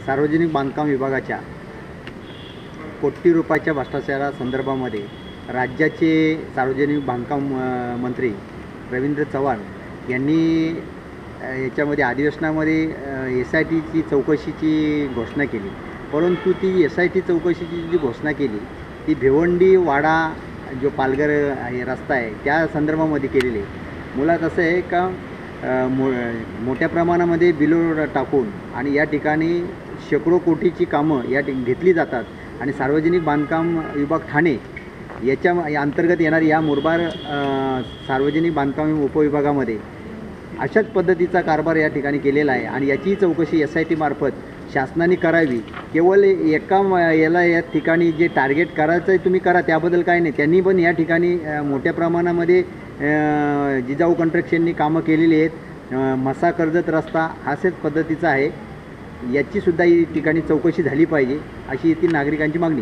सार्वजनिक बांधकाम विभागाच्या कोटी रुपयाच्या भ्रष्टाचारासंदर्भामध्ये राज्याचे सार्वजनिक बांधकाम मंत्री रवींद्र चव्हाण यांनी याच्यामध्ये अधिवेशनामध्ये SITची चौकशीची घोषणा केली। परंतु ती SIT चौकशीची जी घोषणा केली ती भिवंडी वाडा जो पालघर रस्ता आहे त्या संदर्भामध्ये केलेली आहे। मुळात असं आहे का मोठ्या प्रमाणामध्ये बिलो टाकून आणि या ठिकाणी शेकडो कोटीची कामं या घेतली जातात आणि सार्वजनिक बांधकाम विभाग ठाणे याच्या अंतर्गत येणारी या मुरबाड सार्वजनिक बांधकाम उपविभागामध्ये अशाच पद्धतीचा कारभार या ठिकाणी केलेला आहे आणि याची चौकशी SIT मार्फत शासनाने करावी। केवळ एका याला या ठिकाणी जे टार्गेट करायचं आहे तुम्ही करा, त्याबद्दल काय नाही। त्यांनी पण या ठिकाणी मोठ्या प्रमाणामध्ये जिजाऊ कन्स्ट्रक्शननी कामं केलेली आहेत। म्हसा कर्जत रस्ता अशाच पद्धतीचा आहे, याची सुद्धा या ठिकाणी चौकशी झाली पाहिजे अशी येथील नागरिकांची मागणी।